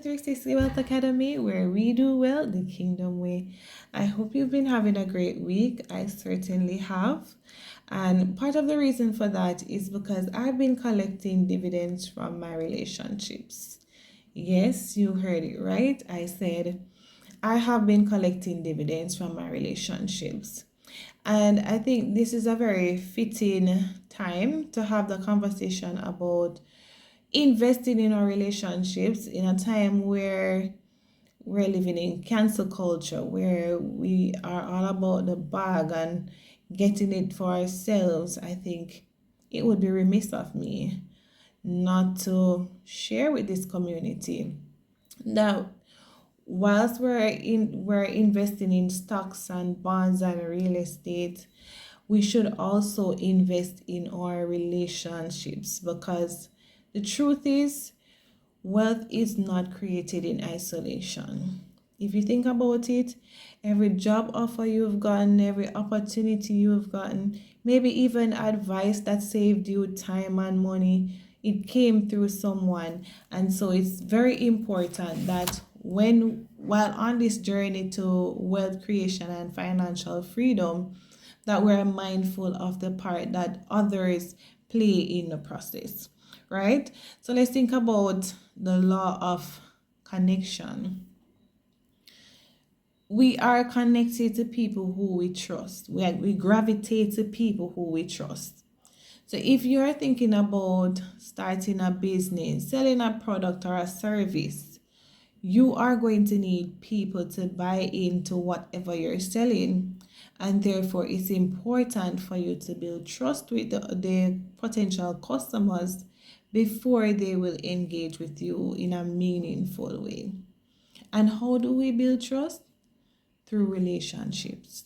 360 Wealth Academy, where we do well the kingdom way. I hope you've been having a great week. I certainly have. And part of the reason for that is because I've been collecting dividends from my relationships. Yes, you heard it right. I said I have been collecting dividends from my relationships. And I think this is a very fitting time to have the conversation about investing in our relationships in a time where we're living in cancel culture, where we are all about the bag and getting it for ourselves. I think it would be remiss of me not to share with this community that whilst we're investing in stocks and bonds and real estate, we should also invest in our relationships, because the truth is, wealth is not created in isolation. If you think about it, every job offer you've gotten, every opportunity you've gotten, maybe even advice that saved you time and money, it came through someone. And so it's very important that while on this journey to wealth creation and financial freedom, that we're mindful of the part that others play in the process, right? So let's think about the law of connection. We are connected to people who we trust. We gravitate to people who we trust. So if you're thinking about starting a business, selling a product or a service, you are going to need people to buy into whatever you're selling. And therefore, it's important for you to build trust with the potential customers before they will engage with you in a meaningful way. And how do we build trust? Through relationships.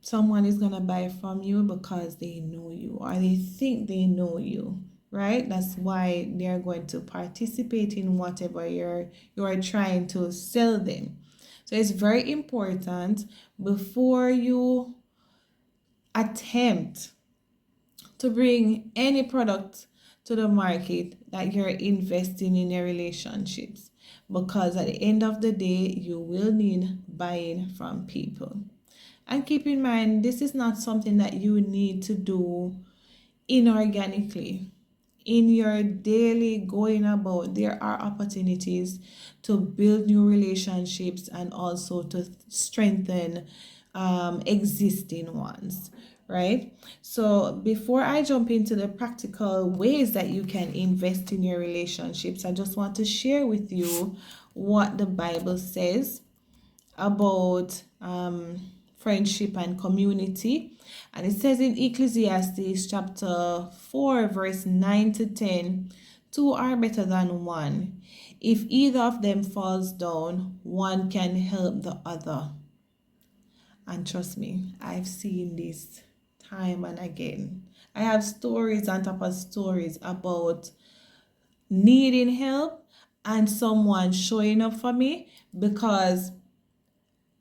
Someone is going to buy from you because they know you or they think they know you, right? That's why they're going to participate in whatever you're trying to sell them. So it's very important before you attempt to bring any product to the market that you're investing in your relationships, because at the end of the day, you will need buying from people. And keep in mind, this is not something that you need to do inorganically. In your daily going about, there are opportunities to build new relationships and also to strengthen existing ones, right? So before I jump into the practical ways that you can invest in your relationships, I just want to share with you what the Bible says about friendship and community. And it says in Ecclesiastes chapter 4, verse 9 to 10, two are better than one. If either of them falls down, one can help the other. And trust me, I've seen this time and again. I have stories on top of stories about needing help and someone showing up for me because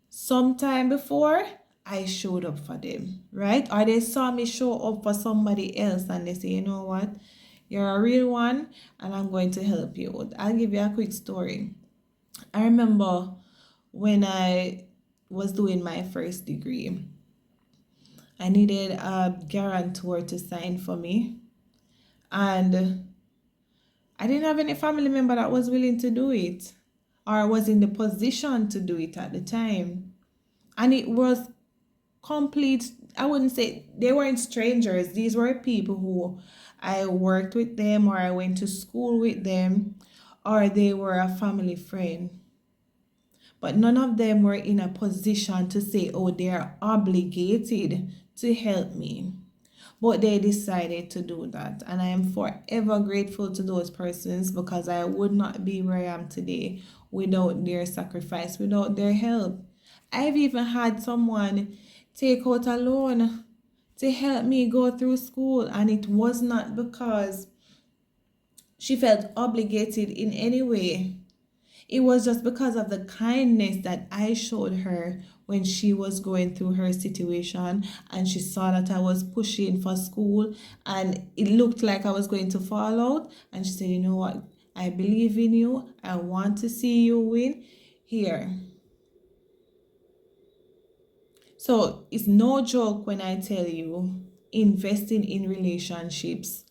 sometime before I showed up for them, right? Or they saw me show up for somebody else and they say, you know what? You're a real one and I'm going to help you. I'll give you a quick story. I remember when I was doing my first degree, I needed a guarantor to sign for me. And I didn't have any family member that was willing to do it or was in the position to do it at the time. And it was complete, I wouldn't say they weren't strangers. These were people who I worked with them or I went to school with them or they were a family friend. But none of them were in a position to say, oh, they're obligated to help me. But they decided to do that. And I am forever grateful to those persons because I would not be where I am today without their sacrifice, without their help. I've even had someone take out a loan to help me go through school, and it was not because she felt obligated in any way. It was just because of the kindness that I showed her when she was going through her situation and she saw that I was pushing for school and it looked like I was going to fall out. And she said, you know what? I believe in you. I want to see you win. Here. So it's no joke when I tell you investing in relationships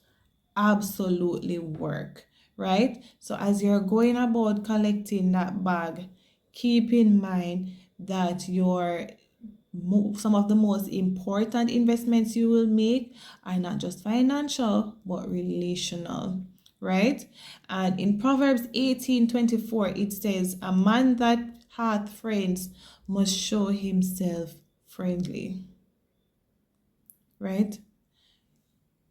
absolutely work, right? So as you're going about collecting that bag, keep in mind that your some of the most important investments you will make are not just financial but relational, right? And in Proverbs 18:24 it says, a man that hath friends must show himself friendly, right?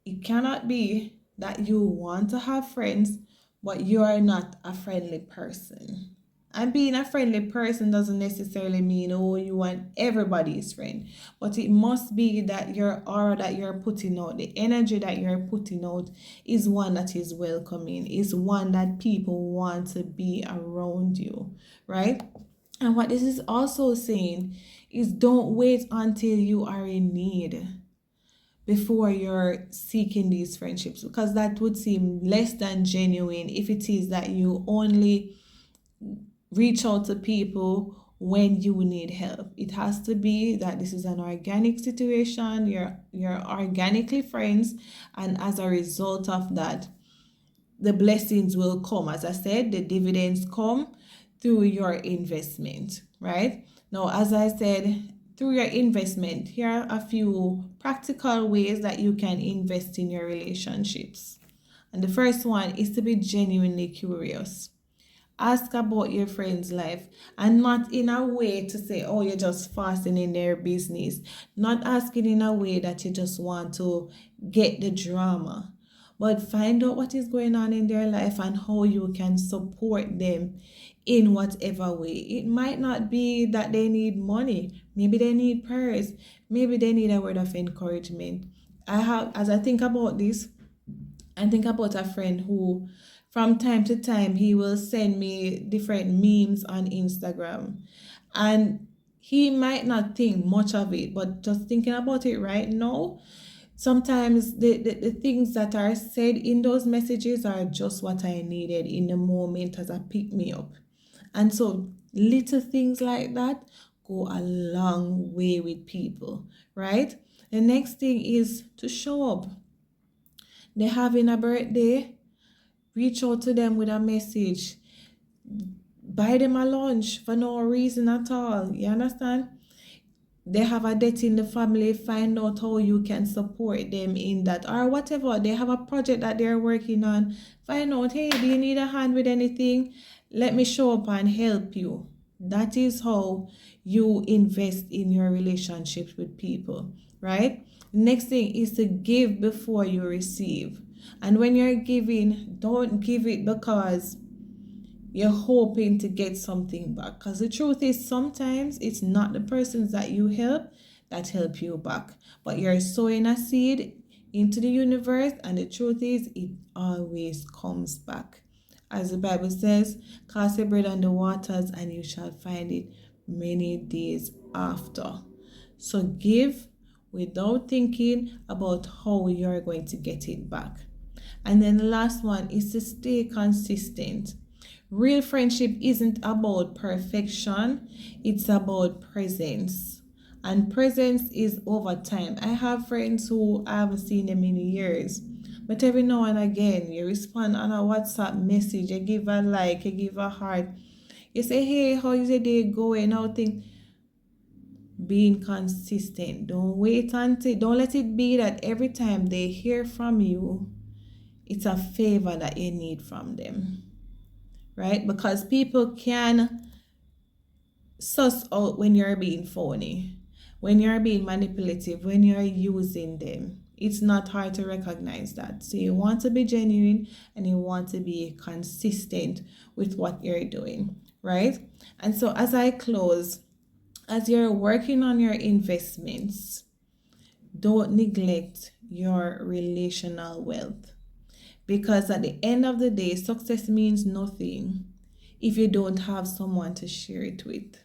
It cannot be that you want to have friends, but you are not a friendly person. And being a friendly person doesn't necessarily mean, oh, you want everybody's friend. But it must be that your aura that you're putting out, the energy that you're putting out, is one that is welcoming, is one that people want to be around you, right? And what this is also saying is don't wait until you are in need before you're seeking these friendships, because that would seem less than genuine if it is that you only reach out to people when you need help. It has to be that this is an organic situation, you're organically friends, and as a result of that, the blessings will come. As I said, the dividends come through your investment, right? Now, as I said, through your investment, here are a few practical ways that you can invest in your relationships. And the first one is to be genuinely curious. Ask about your friend's life, and not in a way to say, oh, you're just fasting in their business. Not asking in a way that you just want to get the drama, but find out what is going on in their life and how you can support them in whatever way. It might not be that they need money, maybe they need prayers, maybe they need a word of encouragement. As I think about this, I think about a friend who, from time to time, he will send me different memes on Instagram. And he might not think much of it, but just thinking about it right now, sometimes the things that are said in those messages are just what I needed in the moment as a pick me up. And so little things like that go a long way with people, right? The next thing is to show up. They're having a birthday, reach out to them with a message, buy them a lunch for no reason at all. You understand? They have a debt in the family, find out how you can support them in that, or whatever. They have a project that they're working on, find out, hey, do you need a hand with anything? Let me show up and help you. That is how you invest in your relationships with people, right? Next thing is to give before you receive. And when you're giving, don't give it because you're hoping to get something back, because the truth is sometimes it's not the persons that you help that help you back, but you're sowing a seed into the universe, and the truth is it always comes back. As the Bible says, cast your bread on the waters and you shall find it many days after. So give without thinking about how you're going to get it back. And then the last one is to stay consistent. Real friendship isn't about perfection, it's about presence. And presence is over time. I have friends who I haven't seen them in years. But every now and again, you respond on a WhatsApp message, you give a like, you give a heart. You say, hey, how is your day going? How things? Being consistent. Don't let it be that every time they hear from you, it's a favor that you need from them, right? Because people can suss out when you're being phony, when you're being manipulative, when you're using them. It's not hard to recognize that. So you want to be genuine and you want to be consistent with what you're doing, right? And so as I close, as you're working on your investments, don't neglect your relational wealth. Because at the end of the day, success means nothing if you don't have someone to share it with.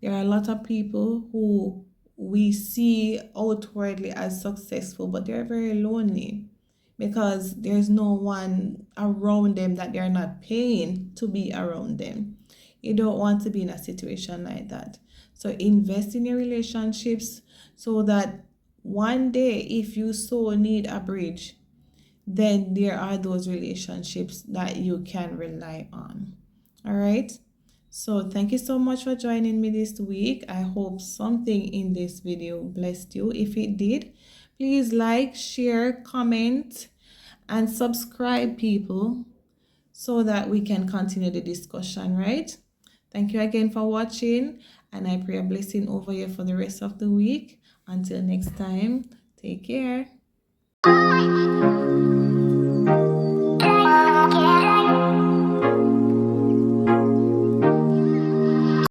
There are a lot of people who we see outwardly as successful, but they're very lonely because there's no one around them that they're not paying to be around them. You don't want to be in a situation like that. So invest in your relationships so that one day, if you so need a bridge, then there are those relationships that you can rely on. All right. So thank you so much for joining me this week. I hope something in this video blessed you. If it did, please like, share, comment, and subscribe, people, so that we can continue the discussion, right? Thank you again for watching, and I pray a blessing over you for the rest of the week. Until next time, take care.